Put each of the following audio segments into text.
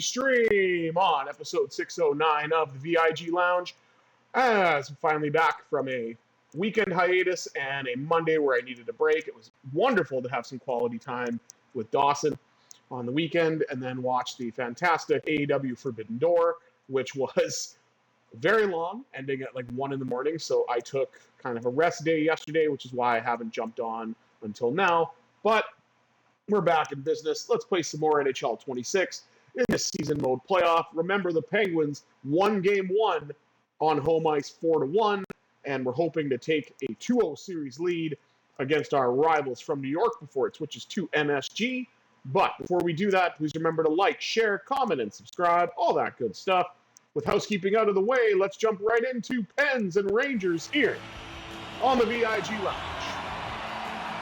Stream on episode 609 of the VIG Lounge, as I'm finally back from a weekend hiatus and a Monday where I needed a break. It was wonderful to have some quality time with Dawson on the weekend and then watch the fantastic AEW Forbidden Door, which was very long, ending at like 1 in the morning. So I took kind of a rest day yesterday, which is why I haven't jumped on until now. But we're back in business. Let's play some more NHL 26 in this season mode playoff. Remember, the Penguins won game 1 on home ice 4-1, and we're hoping to take a 2-0 series lead against our rivals from New York before it switches to MSG. But before we do that, please remember to like, share, comment, and subscribe, all that good stuff. With housekeeping out of the way, let's jump right into Pens and Rangers here on the VIG Lounge.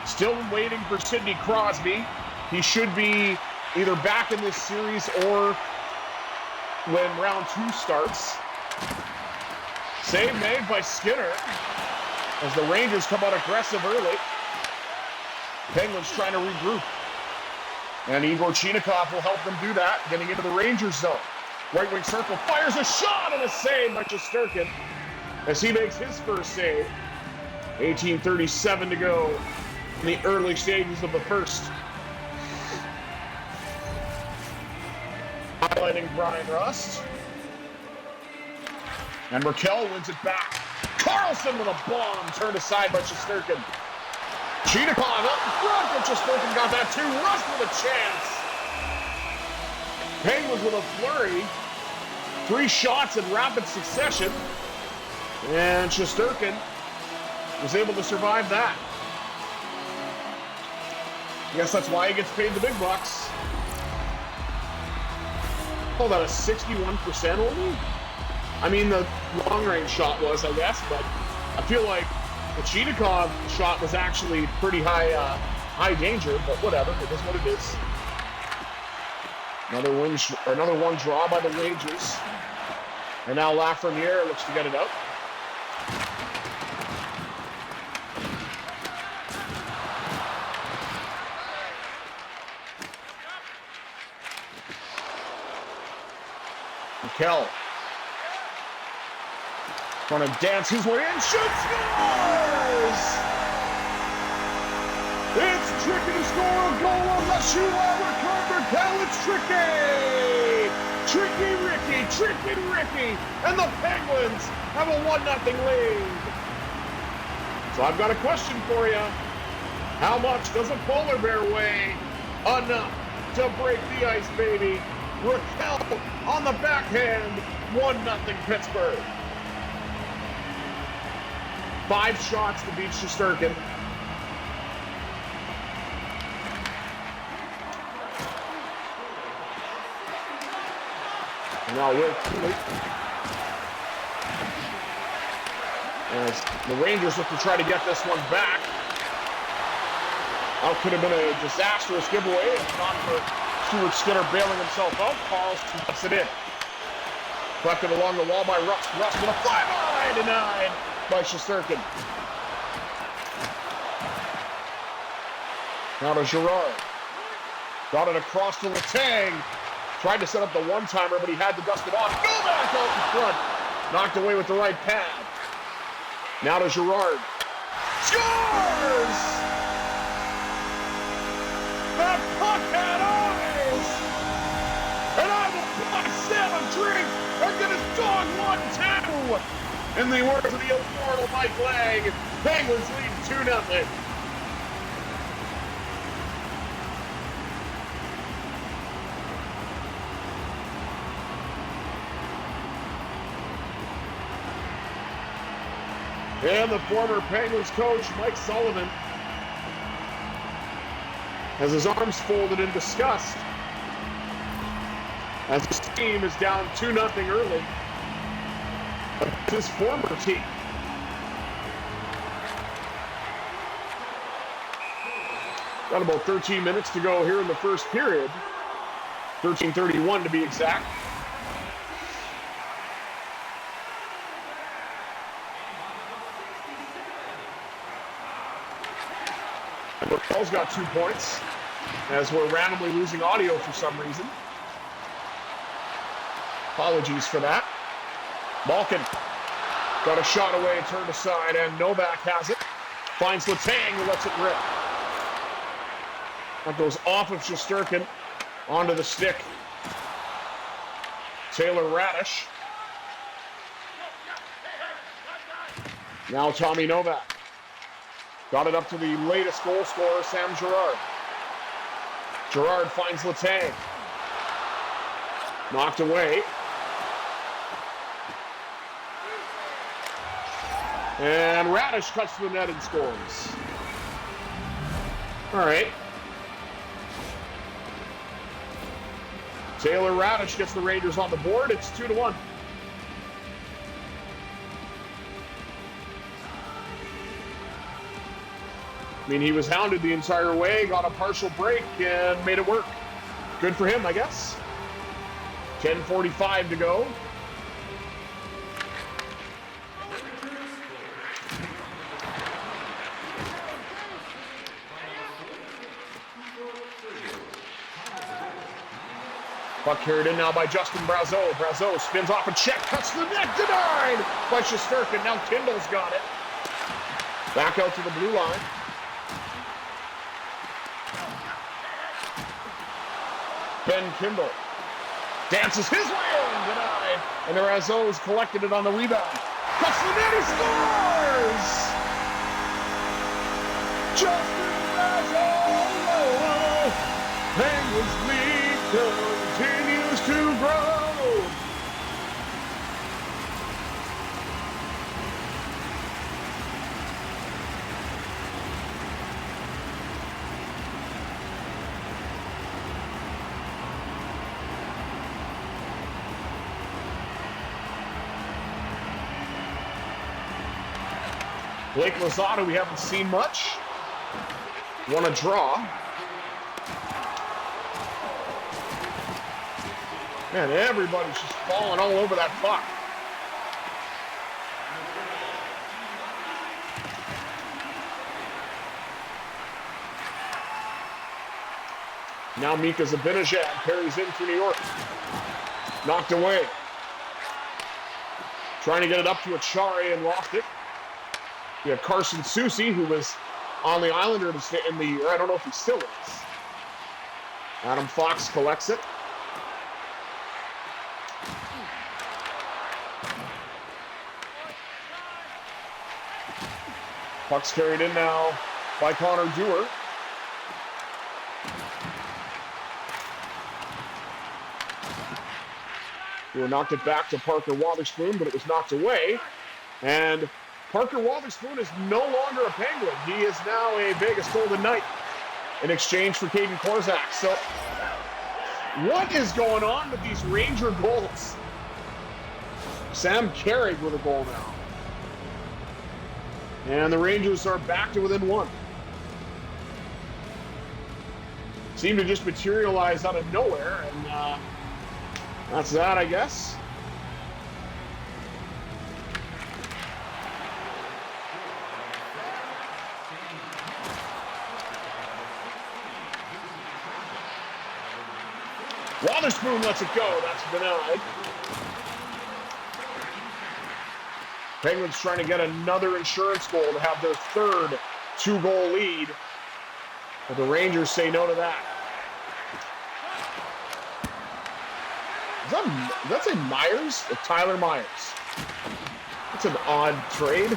Still waiting for Sidney Crosby. He should be either back in this series or when round 2 starts. Save made by Skinner as the Rangers come out aggressive early. Penguins trying to regroup. And Igor Chinakhov will help them do that, getting into the Rangers zone. Right wing circle, fires a shot and a save by Shesterkin as he makes his first save. 18:37 to go in the early stages of the first. Highlighting Brian Rust. And Raquel wins it back. Carlson with a bomb turned aside by Shesterkin. Chinakhov up in front, but Shesterkin got that too. Rust with a chance. Penguins with a flurry. 3 shots in rapid succession. And Shesterkin was able to survive that. I guess that's why he gets paid the big bucks. Oh, that a 61% only? I mean, the long-range shot was, I guess, but I feel like the Chinakhov shot was actually pretty high danger, but whatever, it is what it is. Another one draw by the Rangers. And now Lafreniere looks to get it out. Raquel trying to dance his way in, shoots, scores! It's tricky to score a goal unless you are Raquel. It's tricky! Tricky Ricky! And the Penguins have a 1-0 lead. So I've got a question for you. How much does a polar bear weigh? Enough to break the ice, baby. Raquel on the backhand, 1-0 Pittsburgh. 5 shots to beat Shesterkin. Now Will Keeley. As the Rangers look to try to get this one back. That could have been a disastrous giveaway if not for Stuart Skinner bailing himself out. Carlson puts it in. Collected along the wall by Rust. Rust with a fly-by denied by Shesterkin. Now to Girard. Got it across to Letang. Tried to set up the one-timer, but he had to dust it off. Go back out in front. Knocked away with the right pad. Now to Girard. Scores! The puck had eyes! And I will buy Sam a drink and get his dog 1-2! In the words of the immortal Mike Lang, Penguins lead 2-0. And the former Penguins coach, Mike Sullivan, has his arms folded in disgust as his team is down 2-0 early against his former team. Got about 13 minutes to go here in the first period. 13:31 to be exact. Raquel's got 2 points, as we're randomly losing audio for some reason. Apologies for that. Malkin got a shot away, turned aside, and Novak has it. Finds Letang, who lets it rip. That goes off of Shesterkin onto the stick. Taylor Radish. Now Tommy Novak. Got it up to the latest goal scorer, Sam Girard. Girard finds Letang. Knocked away. And Radish cuts to the net and scores. All right. Taylor Radish gets the Rangers on the board. It's 2-1. I mean, he was hounded the entire way, got a partial break, and made it work. Good for him, I guess. 10:45 to go. Puck carried in now by Justin Brazeau. Brazeau spins off a check, cuts the net, denied by Shesterkin. Now Kindle's got it. Back out to the blue line. Ben Kindle dances his way in, denied. And Brazeau's collected it on the rebound. Cuts the net, he scores! Justin Brazeau! Penguins lead continues to grow. Blake Lozada, we haven't seen much. Won a draw. Man, everybody's just falling all over that puck. Now Mika Zibanejad carries in for New York. Knocked away. Trying to get it up to Achari and lost it. We have Carson Soucy, who was on the Islander in the, or I don't know if he still is. Adam Fox collects it. Puck's carried in now by Connor Dewar. Dewar knocked it back to Parker Wotherspoon, but it was knocked away. And Parker Wotherspoon is no longer a Penguin. He is now a Vegas Golden Knight in exchange for Caden Korzak. So what is going on with these Ranger goals? Sam Carrick with a goal now. And the Rangers are back to within one. Seem to just materialize out of nowhere, and that's that, I guess. Wotherspoon lets it go. That's denied. Penguins trying to get another insurance goal to have their third two-goal lead. But the Rangers say no to that. That's a Myers? Or Tyler Myers? That's an odd trade.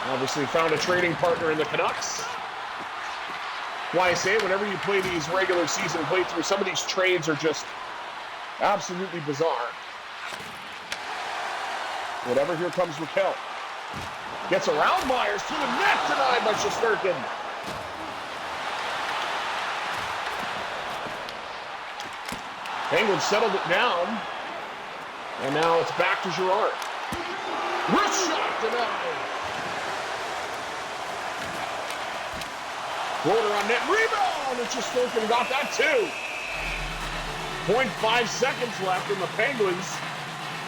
Obviously found a trading partner in the Canucks. Why I say it, whenever you play these regular season playthroughs, some of these trades are just absolutely bizarre. Whatever, here comes Raquel. Gets around Myers to the net, denied by Shesterkin. Penguins settled it down. And now it's back to Girard. Wrist shot denied. Floater on net, rebound, and Shesterkin got that too. 0.5 seconds left, and the Penguins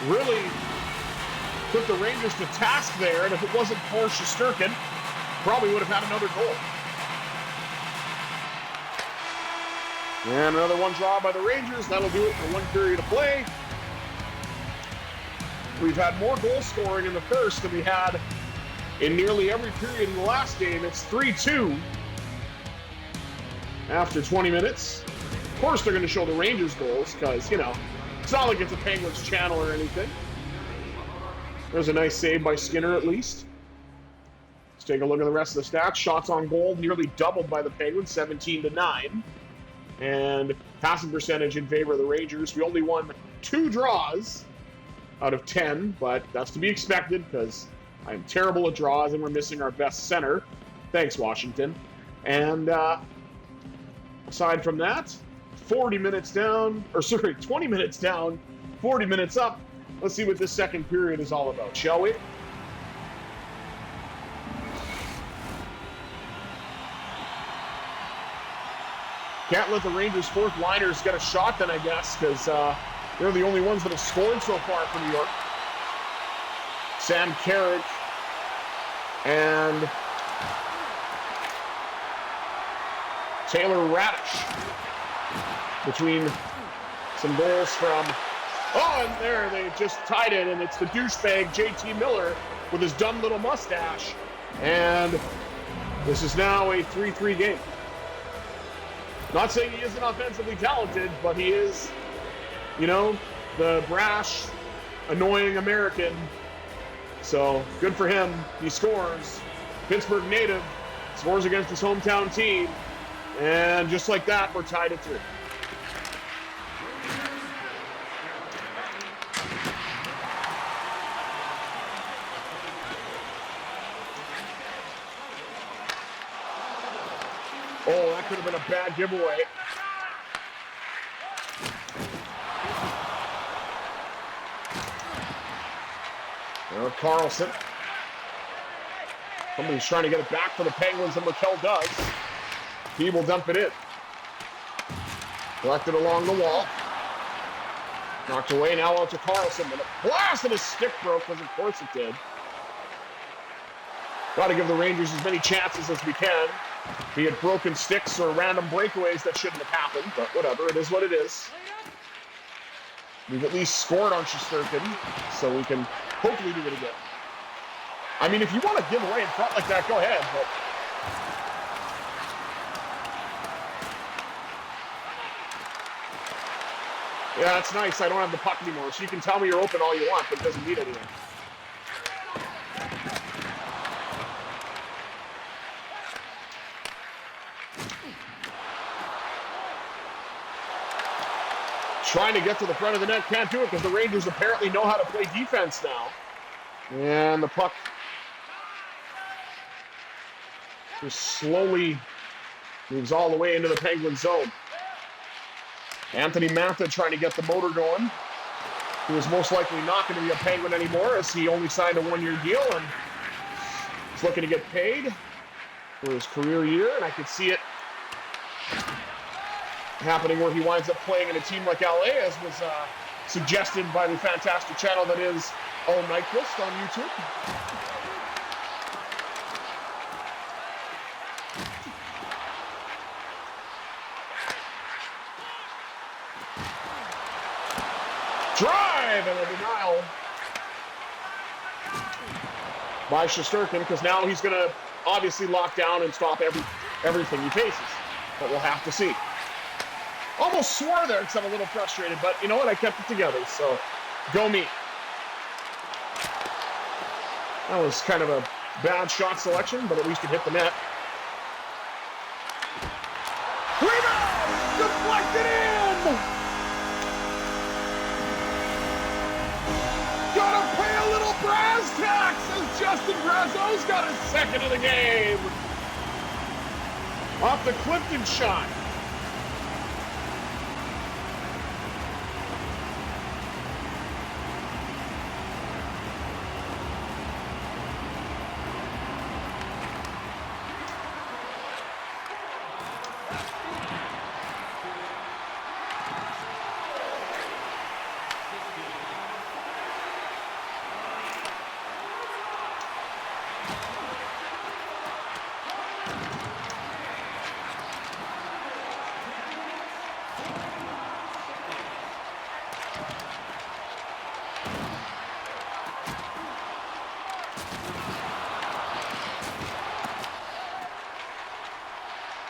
really took the Rangers to task there, and if it wasn't for Shesterkin, probably would have had another goal. And another one draw by the Rangers. That'll do it for one period of play. We've had more goal scoring in the first than we had in nearly every period in the last game. It's 3-2 after 20 minutes. Of course, they're going to show the Rangers goals because, you know, it's not like it's a Penguins channel or anything. There's a nice save by Skinner at least. Let's take a look at the rest of the stats. Shots on goal nearly doubled by the Penguins, 17-9. And passing percentage in favor of the Rangers. We only won 2 draws out of 10, but that's to be expected because I'm terrible at draws and we're missing our best center. Thanks, Washington. And aside from that, 20 minutes down, 40 minutes up. Let's see what this second period is all about, shall we? Can't let the Rangers' fourth liners get a shot then, I guess, because they're the only ones that have scored so far for New York. Sam Carrick and Taylor Radish between some goals from... Oh, and there, they just tied it, and it's the douchebag JT Miller with his dumb little mustache. And this is now a 3-3 game. Not saying he isn't offensively talented, but he is, you know, the brash, annoying American. So good for him. He scores. Pittsburgh native scores against his hometown team. And just like that, we're tied at 3. Oh, that could have been a bad giveaway. Carlson. Somebody's trying to get it back for the Penguins, and Raquel does. He will dump it in. Collected along the wall. Knocked away, now out to Carlson. And a blast, and his stick broke, because of course it did. Got to give the Rangers as many chances as we can. Be it broken sticks or random breakaways that shouldn't have happened, but whatever, it is what it is. We've at least scored on Shesterkin, so we can hopefully do it again. I mean, if you want to give away in front like that, go ahead, but... Yeah, that's nice. I don't have the puck anymore, so you can tell me you're open all you want, but it doesn't mean anything. Trying to get to the front of the net, can't do it because the Rangers apparently know how to play defense now. And the puck just slowly moves all the way into the Penguin zone. Anthony Mantha trying to get the motor going. He was most likely not going to be a Penguin anymore as he only signed a 1-year deal and he's looking to get paid for his career year, and I could see it happening where he winds up playing in a team like LA, as was suggested by the fantastic channel that is All Nyquist on YouTube. Drive and a denial by Shesterkin, because now he's going to obviously lock down and stop everything he faces. But we'll have to see. Almost swore there because I'm a little frustrated, but you know what? I kept it together, so go me. That was kind of a bad shot selection, but at least it hit the net. Rebound! Deflected in! Gotta pay a little brass tax as Justin Brazeau's got his second of the game. Off the Clifton shot.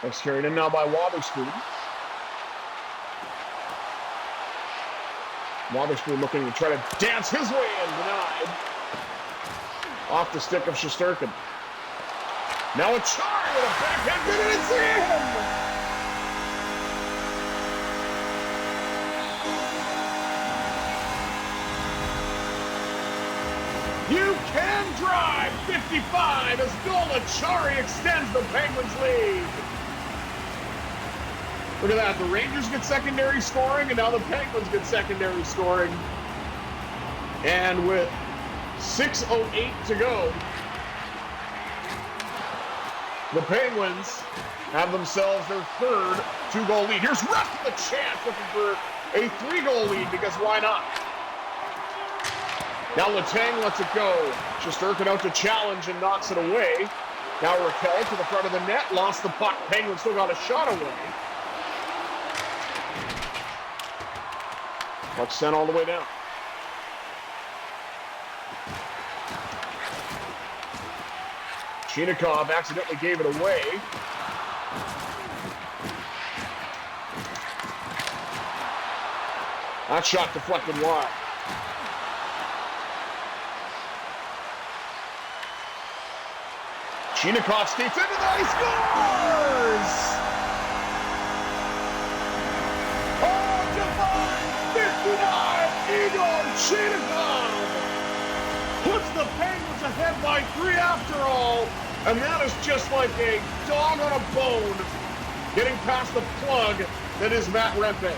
That's carried in now by Wotherspoon. Wotherspoon looking to try to dance his way in, denied. Off the stick of Shesterkin. Now a charge with a backhand, and it's in! You can drive 55 as Golachari extends the Penguins' lead. Look at that. The Rangers get secondary scoring, and now the Penguins get secondary scoring. And with 6:08 to go, the Penguins have themselves their third 2-goal lead. Here's Russ with a chance, looking for a 3-goal lead, because why not? Now Letang lets it go. Shesterkin out to challenge and knocks it away. Now Raquel to the front of the net, lost the puck. Penguins still got a shot away. Puck sent all the way down. Chinikov accidentally gave it away. That shot deflected wide. Chinikov skates into that, he scores! Oh, divine 59, Igor Chinikov puts the Penguins ahead by 3 after all, and that is just like a dog on a bone getting past the plug that is Matt Rempe.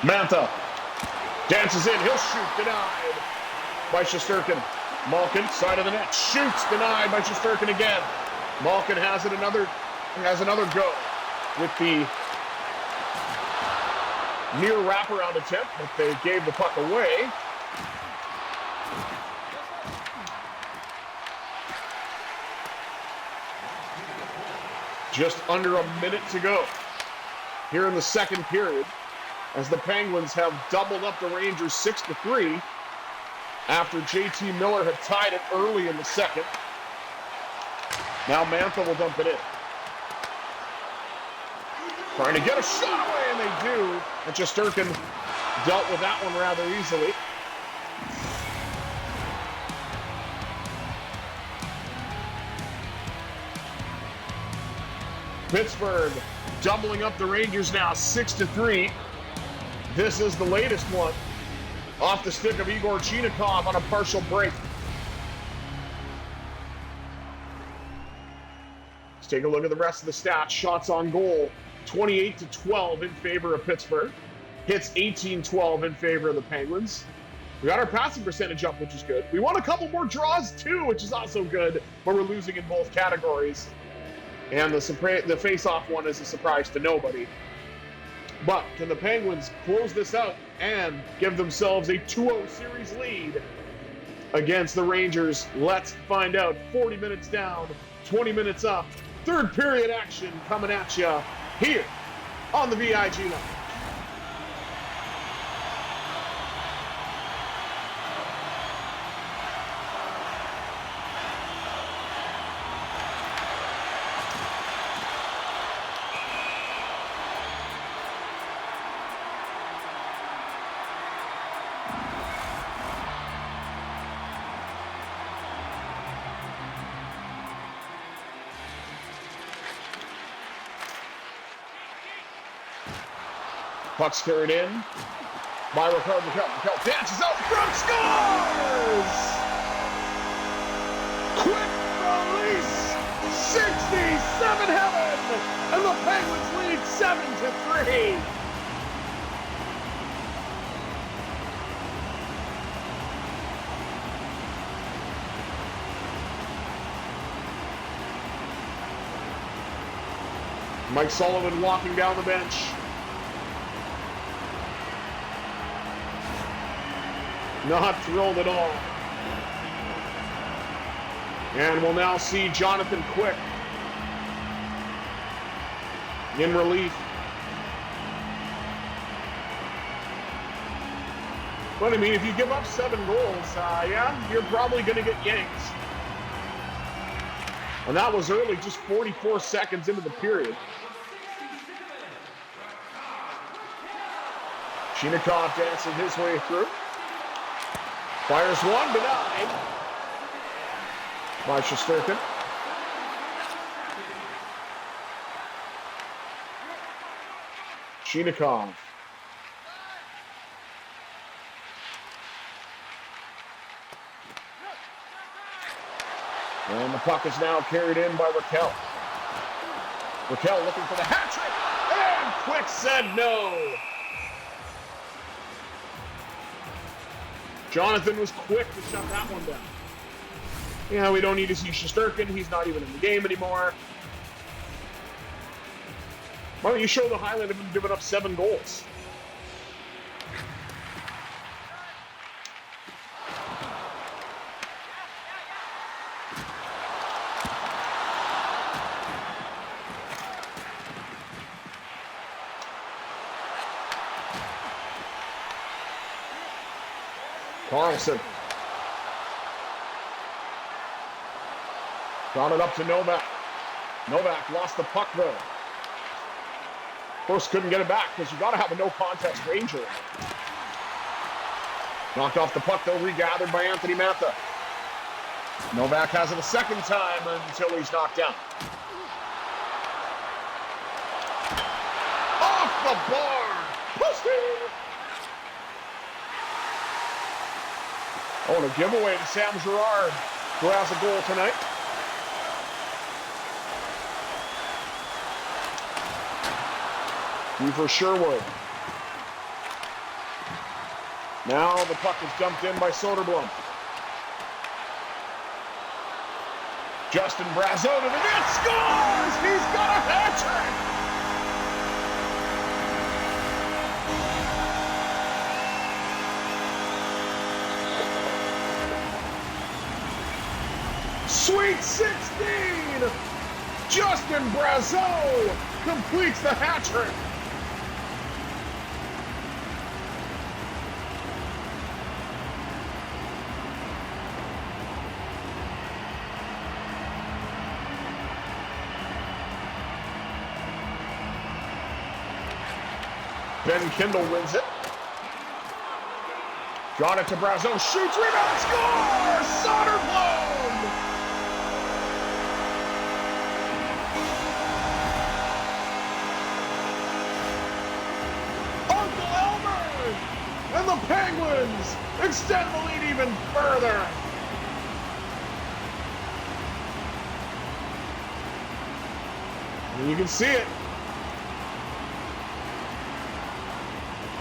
Mantha dances in, he'll shoot, denied by Shesterkin. Malkin, side of the net, shoots, denied by Shesterkin again. Malkin has another go with the near wraparound attempt, but they gave the puck away. Just under a minute to go here in the second period, as the Penguins have doubled up the Rangers 6-3 after JT Miller had tied it early in the second. Now Mantha will dump it in. Trying to get a shot away, and they do. And Shesterkin dealt with that one rather easily. Pittsburgh doubling up the Rangers now 6-3. This is the latest one. Off the stick of Igor Chinikov on a partial break. Let's take a look at the rest of the stats. Shots on goal, 28-12 in favor of Pittsburgh. Hits 18-12 in favor of the Penguins. We got our passing percentage up, which is good. We won a couple more draws too, which is also good, but we're losing in both categories. And the face-off one is a surprise to nobody. But can the Penguins close this out and give themselves a 2-0 series lead against the Rangers? Let's find out. 40 minutes down, 20 minutes up. Third period action coming at you here on the VIG line. Puck's carried in by Raquel. Raquel dances out front, scores! Quick release, 67 heaven, and the Penguins lead 7-3. Mike Sullivan walking down the bench. Not thrilled at all. And we'll now see Jonathan Quick in relief. But I mean, if you give up 7 goals, yeah, you're probably going to get yanks. And that was early, just 44 seconds into the period. Shinikov dancing his way through. Fires one, denied by Shesterkin. Shinikov. And the puck is now carried in by Raquel. Raquel looking for the hat trick. And Quick said no. Jonathan was quick to shut that one down. Yeah, we don't need to see Shesterkin. He's not even in the game anymore. Why don't you show the highlight of him giving up 7 goals? Carlson. Got it up to Novak. Novak lost the puck though. Of course, couldn't get it back because you got to have a no-contest Ranger. Knocked off the puck though, regathered by Anthony Mantha. Novak has it a second time until he's knocked down. Off the bar! Pussy! Oh, and a giveaway to Sam Girard, who has a goal tonight. He for Sherwood. Now the puck is dumped in by Soderblom. Justin Brazeau to the net, scores! He's got a hat trick! Sweet 16! Justin Brazeau completes the hat trick. Ben Kindle wins it. Got it to Brazeau, shoots, rebound, scores! Soderblom! And the Penguins extend the lead even further. And you can see it.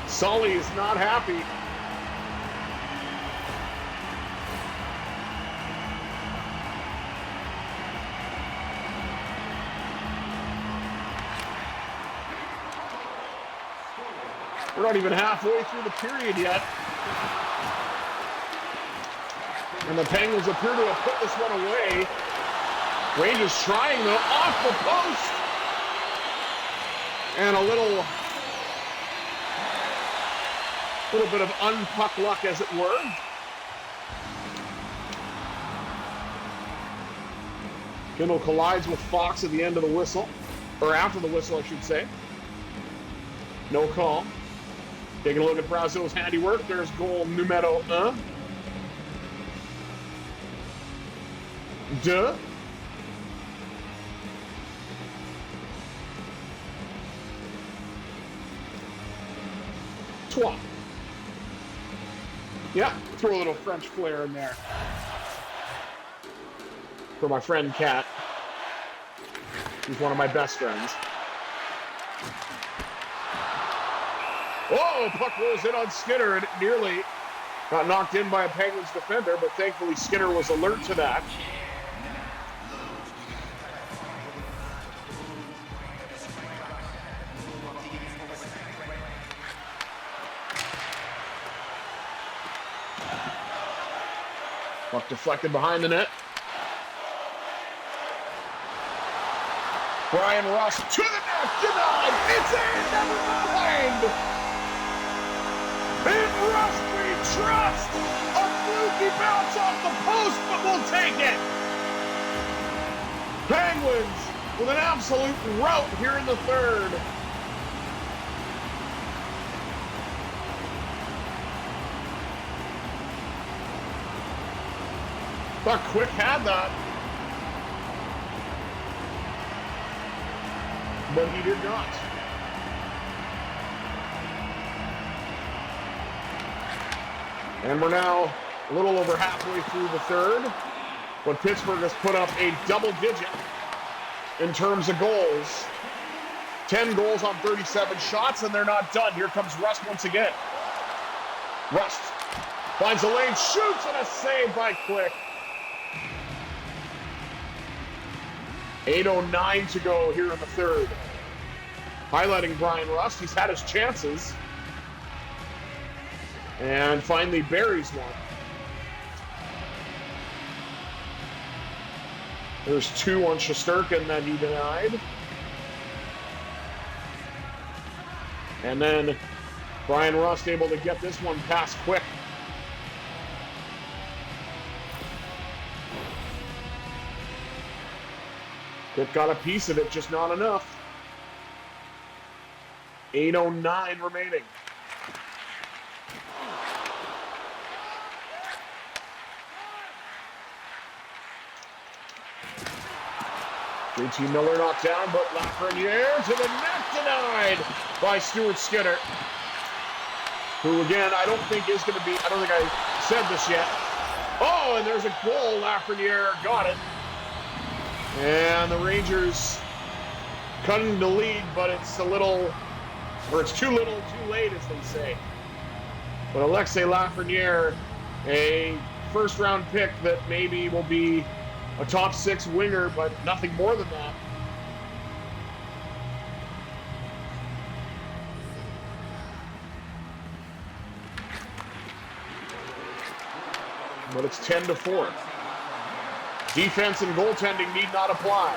Sully is not happy. We're not even halfway through the period yet. And the Penguins appear to have put this one away. Rangers trying though, off the post. And a little bit of unpuck luck, as it were. Kindle collides with Fox at the end of the whistle. Or after the whistle, I should say. No call. Taking a look at Brazeau's handiwork. There's goal numero 1. Deux. Trois. Yeah, throw a little French flair in there. For my friend Kat. He's one of my best friends. Oh, puck rolls in on Skinner, and it nearly got knocked in by a Penguins defender, but thankfully Skinner was alert to that. Puck deflected behind the net. Brian Russ to the net, denied, it's in, never mind! And Russ Rust! A fluky bounce off the post, but we'll take it! Penguins with an absolute rout here in the third. Thought Quick had that, but he did not. And we're now a little over halfway through the third, but Pittsburgh has put up a double digit in terms of goals. 10 goals on 37 shots, and they're not done. Here comes Rust once again. Rust finds a lane, shoots, and a save by Quick. 8:09 to go here in the third. Highlighting Brian Rust, he's had his chances. And finally buries one. There's 2 on Shesterkin that he denied. And then Brian Rust able to get this one past Quick. Quick got a piece of it, just not enough. 8:09 remaining. JT Miller knocked down, but Lafreniere to the net, denied by Stuart Skinner, who again, I don't think is going to be, I don't think I said this yet. Oh, and there's a goal. Lafreniere got it. And the Rangers cutting the lead, but it's a little, or it's too little, too late, as they say. But Alexei Lafreniere, a first-round pick that maybe will be a top 6 winger, but nothing more than that. But it's 10-4. Defense and goaltending need not apply.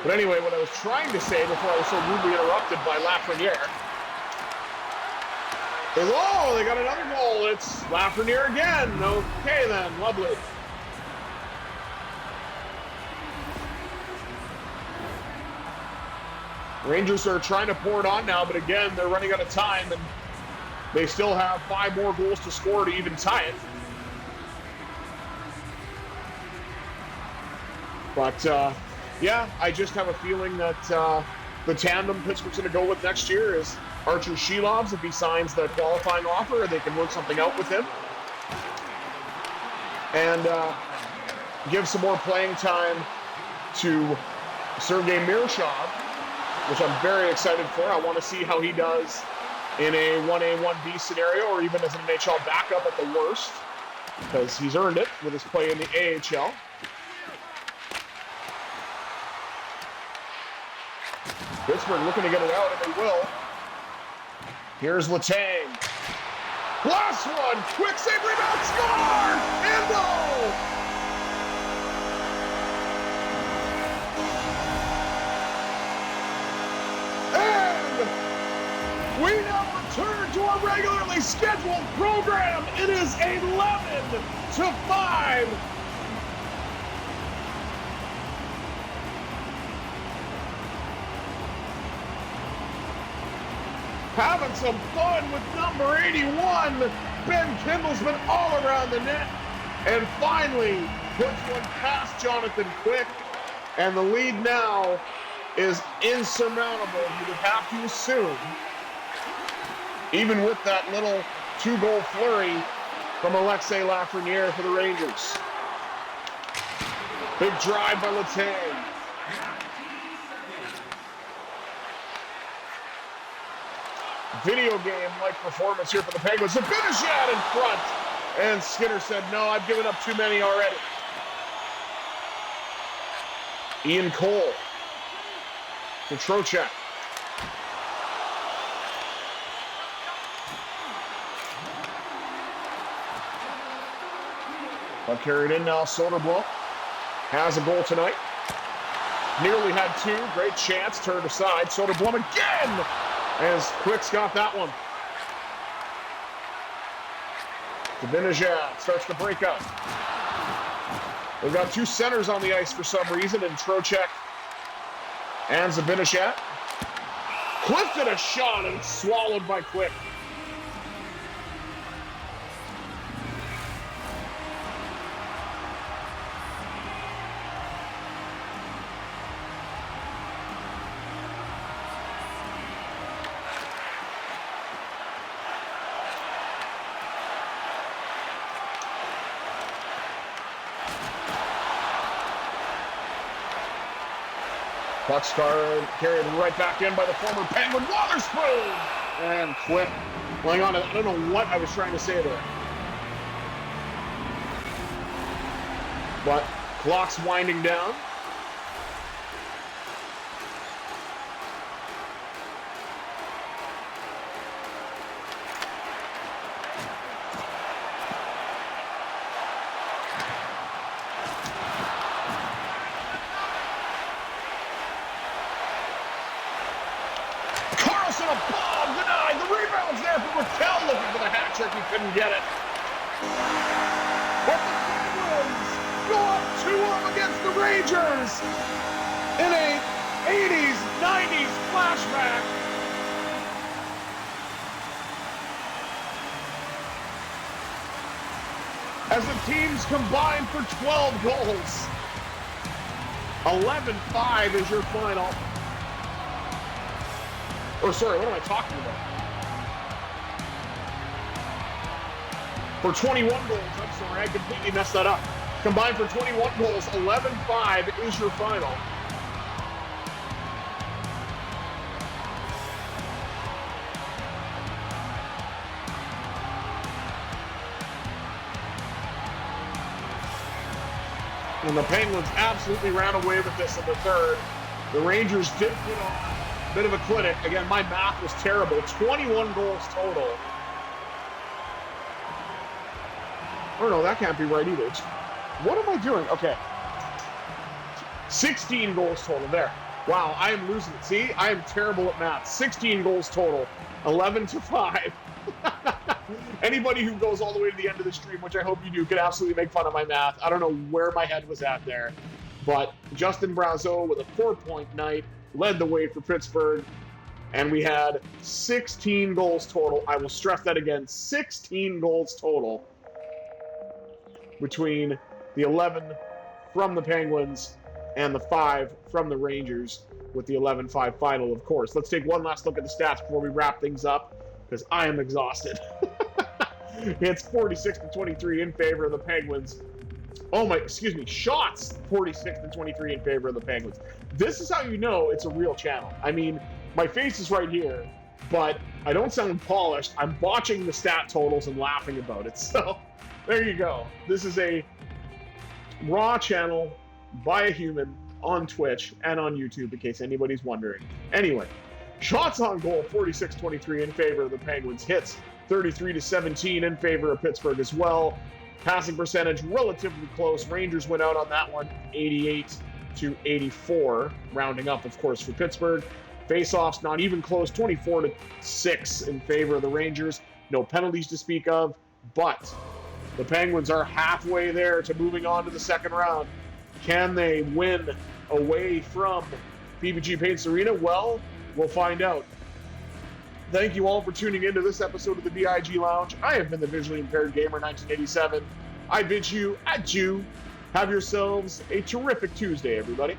But anyway, what I was trying to say before I was so rudely interrupted by Lafreniere is, oh, they got another goal. It's Lafreniere again. Okay then, lovely. Rangers are trying to pour it on now, but again, they're running out of time, and they still have 5 more goals to score to even tie it. But, yeah, I just have a feeling that the tandem Pittsburgh's going to go with next year is Archer Shelovs, if he signs the qualifying offer, they can work something out with him. And give some more playing time to Sergei Mirshov, which I'm very excited for. I want to see how he does in a 1A, 1B scenario, or even as an NHL backup at the worst, because he's earned it with his play in the AHL. Pittsburgh looking to get it out, and they will. Here's Letang. Last one! Quick save, rebound, score! And goal! And we now return to our regularly scheduled program. It is 11-5. Having some fun with number 81. Ben Kimball's been all around the net. And finally puts one past Jonathan Quick. And the lead now is insurmountable, you would have to assume. Even with that little 2-goal flurry from Alexei Lafreniere for the Rangers. Big drive by Letang. Video game-like performance here for the Penguins. The finish out in front. And Skinner said, no, I've given up too many already. Ian Cole to Trocheck. But carried in now, Soderblom has a goal tonight. Nearly had 2, great chance, turned aside. Soderblom again! As Quick's got that one. Zibanejad starts to break up. We've got two centers on the ice for some reason, in Trocheck and Zibanejad. Quick did a shot and it's swallowed by Quick. Puck's carried right back in by the former Penguin Wotherspoon. And Quick. Hang on, I don't know what I was trying to say there. But clock's winding down. A bomb denied. The rebound's there for Raquel, looking for the hat trick. He couldn't get it. But the Penguins go up 2-0 against the Rangers in a 80s, 90s flashback. As the teams combine for 12 goals. 11-5 is your final. Or sorry, what am I talking about? For 21 goals, I'm sorry, I completely messed that up. Combined for 21 goals, 11-5 is your final. And the Penguins absolutely ran away with this in the third. The Rangers did put on a bit of a clinic. Again, my math was terrible. 21 goals total. Oh no, that can't be right either. What am I doing? Okay. 16 goals total. There. Wow, I am losing it. See, I am terrible at math. 16 goals total. 11-5. Anybody who goes all the way to the end of the stream, which I hope you do, can absolutely make fun of my math. I don't know where my head was at there. But Justin Brazeau with a 4-point night led the way for Pittsburgh. And we had 16 goals total. I will stress that again. 16 goals total between the 11 from the Penguins and the 5 from the Rangers, with the 11-5 final, of course. Let's take one last look at the stats before we wrap things up, because I am exhausted. It's 46-23 in favor of the Penguins. Shots 46-23 in favor of the Penguins. This is how you know it's a real channel. I mean, my face is right here, but I don't sound polished. I'm botching the stat totals and laughing about it. So there you go. This is a raw channel by a human on Twitch and on YouTube, in case anybody's wondering. Anyway, shots on goal 46-23 in favor of the Penguins. Hits 33-17 in favor of Pittsburgh as well. Passing percentage relatively close. Rangers went out on that one 88-84, rounding up, of course, for Pittsburgh. Face-offs not even close, 24-6 in favor of the Rangers. No penalties to speak of, but the Penguins are halfway there to moving on to the second round. Can they win away from PPG Paints Arena? Well, we'll find out. Thank you all for tuning into this episode of the VIG Lounge. I have been the Visually Impaired Gamer 1987. I bid you adieu. Have yourselves a terrific Tuesday, everybody.